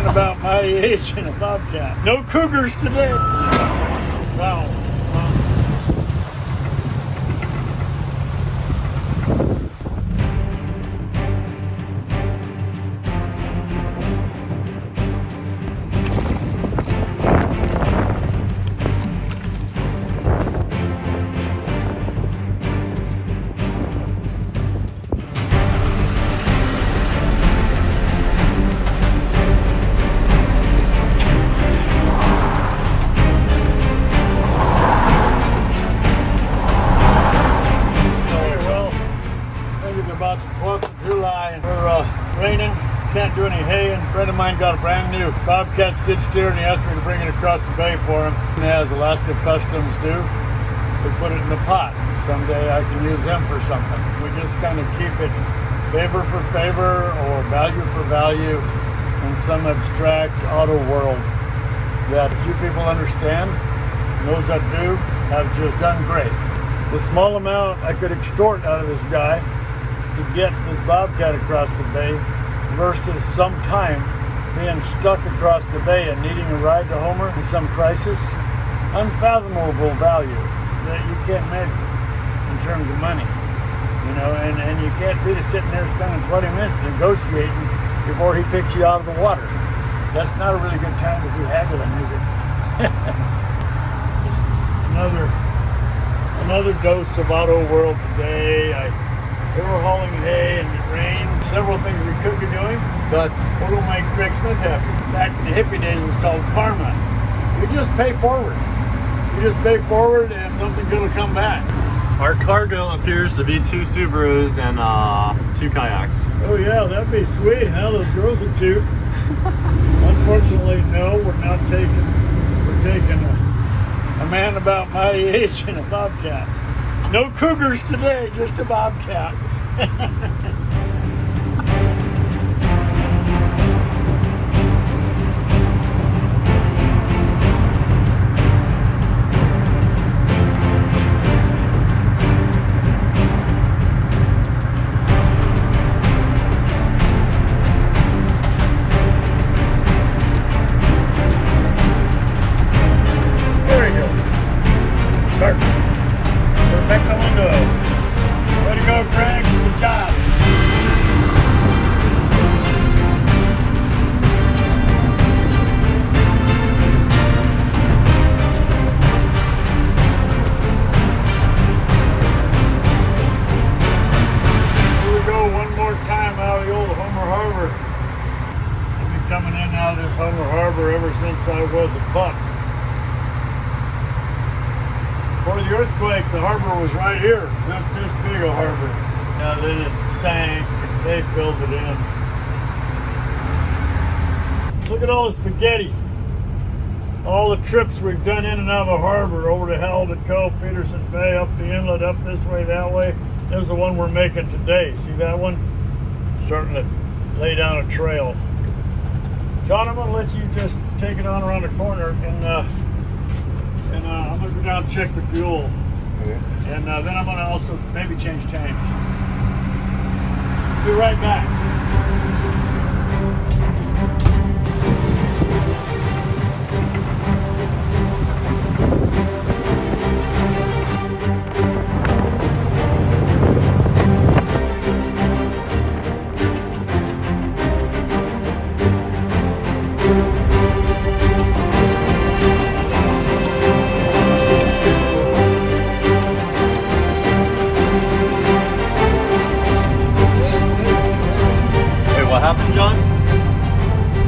man about my age in a Bobcat. No cougars today. Wow. About the 12th of July and we're raining, can't do any hay, and a friend of mine got a brand new Bobcat skid steer and he asked me to bring it across the bay for him. And as Alaska Customs do, we put it in the pot. Someday I can use him for something. We just kind of keep it favor for favor or value for value in some abstract auto world that few people understand. And those that do have just done great. The small amount I could extort out of this guy to get this Bobcat across the bay versus some time being stuck across the bay and needing a ride to Homer in some crisis, unfathomable value that you can't measure in terms of money, you know, and you can't be just sitting there spending 20 minutes negotiating before he picks you out of the water. That's not a really good time to be haggling, is it? This is another dose of Auto World today. We were hauling hay and it rained. Several things we could be doing, but what'll make Craig Smith happy? Back in the hippie days, it was called karma. You just pay forward. You just pay forward and something good will come back. Our cargo appears to be 2 Subarus and 2 kayaks. Oh yeah, that'd be sweet. Huh? Those girls are cute. Unfortunately, no, we're not taking. We're taking a man about my age in a Bobcat. No cougars today, just a Bobcat. There we go. Perfect. Perfecto mundo. Way to go, Craig. Good job. Here we go one more time out of the old Homer Harbor. I've been coming in and out of this Homer Harbor ever since I was a buck. Before the earthquake, the harbor was right here. This big a harbor. Now then it sank and they filled it in. Look at all the spaghetti. All the trips we've done in and out of the harbor, over to Halibut Cove, Peterson Bay, up the inlet, up this way, that way. There's the one we're making today. See that one? Starting to lay down a trail. John, I'm going to let you just take it on around the corner and I'm going to go down and check the fuel. Okay. And then I'm going to also maybe change tanks. Be right back. What happened, John?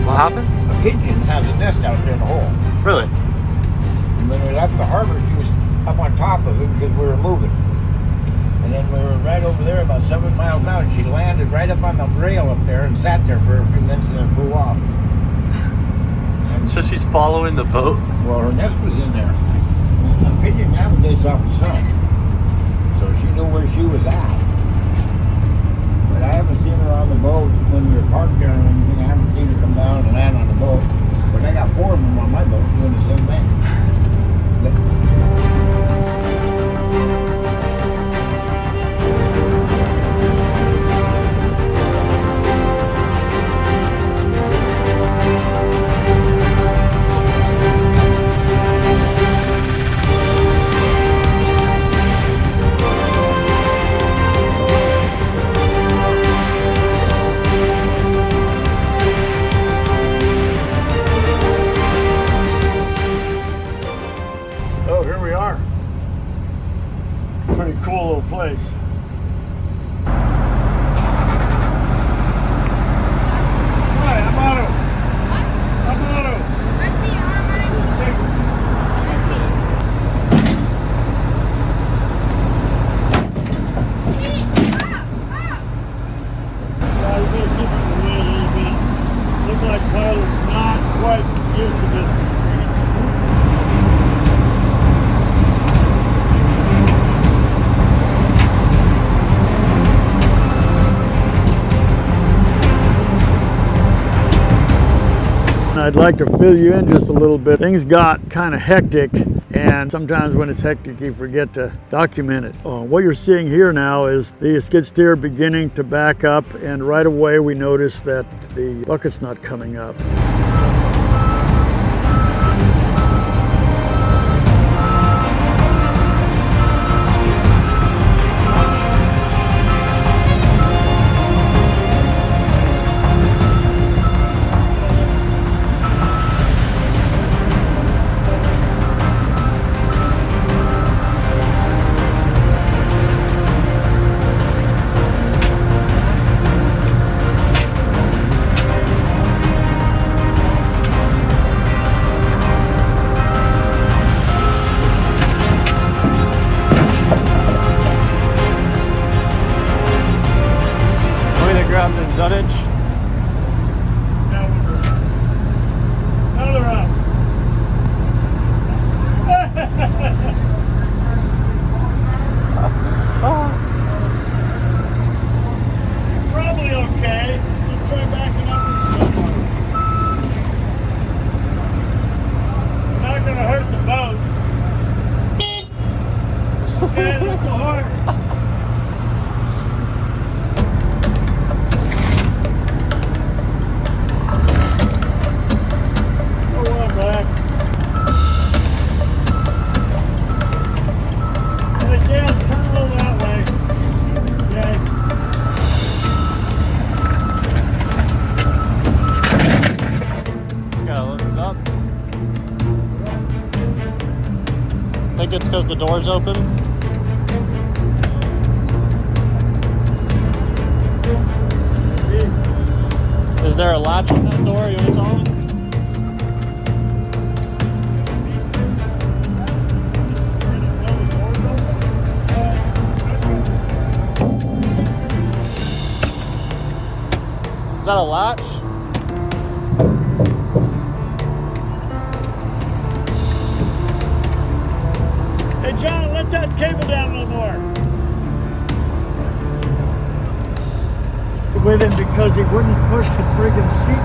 What happened? A pigeon has a nest out there in the hole. Really? And when we left the harbor, she was up on top of it because we were moving. And then we were right over there about 7 miles out. She landed right up on the rail up there and sat there for a few minutes and then flew off. So she's following the boat? Well, her nest was in there. A pigeon navigates off the sun. So she knew where she was at. But I haven't seen her on the boat when we were parked there or anything. I haven't seen her come down and land on the boat. But I got 4 of them on my boat doing the same thing. I'd like to fill you in just a little bit. Things got kind of hectic, and sometimes when it's hectic you forget to document it. What you're seeing here now is the skid steer beginning to back up, and right away we notice that the bucket's not coming up. Grab this dunnage. Another up. Probably okay. Let's try backing up with the boat. Not gonna hurt the boat. Okay, that's so hard. Think it's because the door's open? Is there a latch on that door? You want to tell me? Is that a latch? Hey John, let that cable down a little more. With him because he wouldn't push the friggin' seat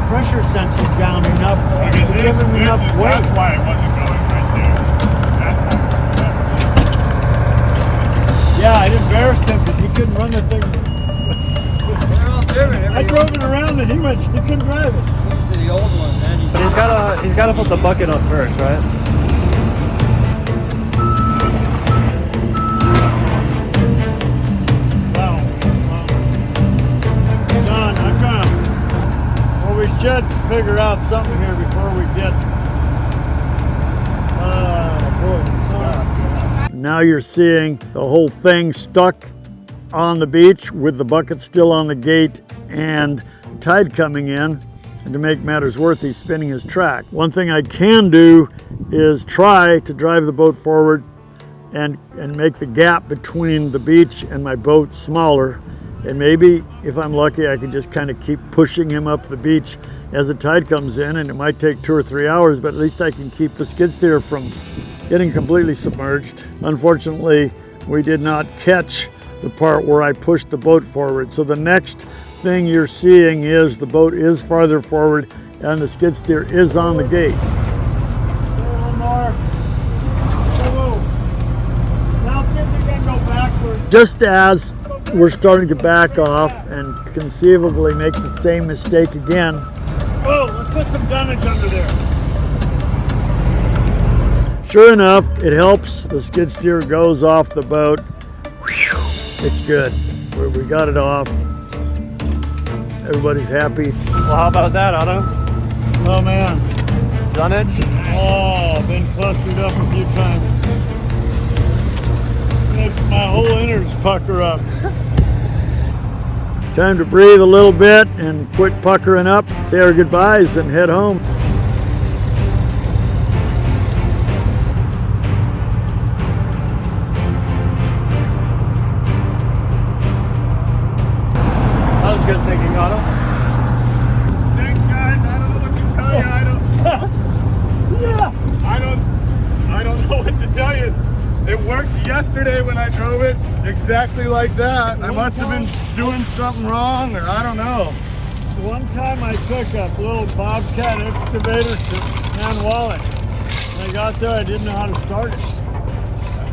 pressure sensor down enough to give him enough weight. That's why it wasn't going right there. Yeah, it embarrassed him because he couldn't run the thing. I drove it around and he couldn't drive it. These are the old ones, man. But he's gotta put the bucket up first, right? We should figure out something here before we get now you're seeing the whole thing stuck on the beach with the bucket still on the gate and tide coming in, and to make matters worse, he's spinning his track. One thing I can do is try to drive the boat forward and make the gap between the beach and my boat smaller. And maybe, if I'm lucky, I can just kind of keep pushing him up the beach as the tide comes in, and it might take 2 or 3 hours, but at least I can keep the skid steer from getting completely submerged. Unfortunately, we did not catch the part where I pushed the boat forward. So the next thing you're seeing is the boat is farther forward and the skid steer is on the gate. One more. Now see if we can go backwards. Just as we're starting to back off and conceivably make the same mistake again. Oh, let's put some dunnage under there. Sure enough, it helps. The skid steer goes off the boat. Whew, it's good. We got it off. Everybody's happy. Well, how about that, Otto? Oh man. Dunnage? Oh, been clustered up a few times. Makes my whole innards pucker up. Time to breathe a little bit and quit puckering up, say our goodbyes and head home. That was good thinking, Otto. Thanks, guys. I don't know what to tell you. I don't know what to tell you. It worked yesterday when I drove it exactly like that. I must have been doing something wrong, or I don't know. One time I took a little Bobcat excavator to Manwallet. When I got there, I didn't know how to start it.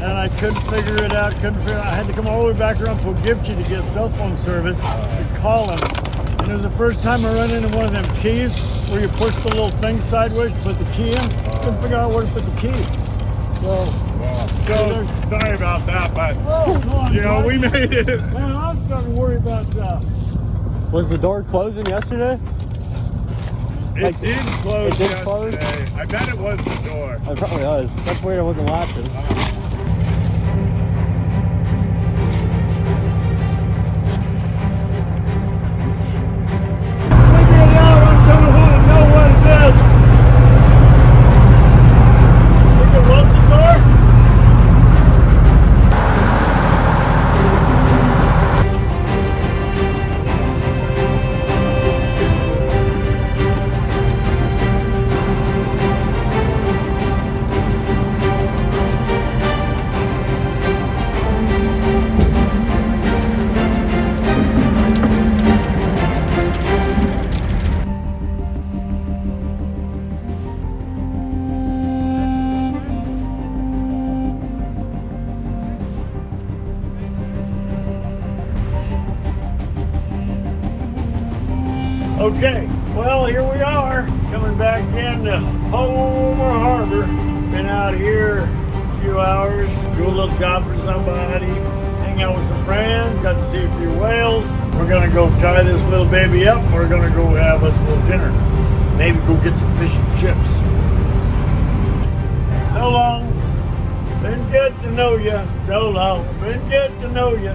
And I couldn't figure it out, I had to come all the way back around Poughkeepsie to get cell phone service to call him. And it was the first time I run into one of them keys where you push the little thing sideways to put the key in. Couldn't figure out where to put the key. So sorry about that, but you know, we made it. Man, I was starting to worry about Was the door closing yesterday? It did close it did yesterday. close? I bet it was the door. It probably was. That's weird. It wasn't latching. figure it out. I'm gonna want to know what it is. Think it was the door? Okay, well, here we are, coming back into Homer Harbor. Been out here a few hours, do a little job for somebody, hang out with some friends, got to see a few whales. We're gonna go tie this little baby up, and we're gonna go have us a little dinner. Maybe go get some fish and chips. So long, been good to know ya. So long, been good to know ya.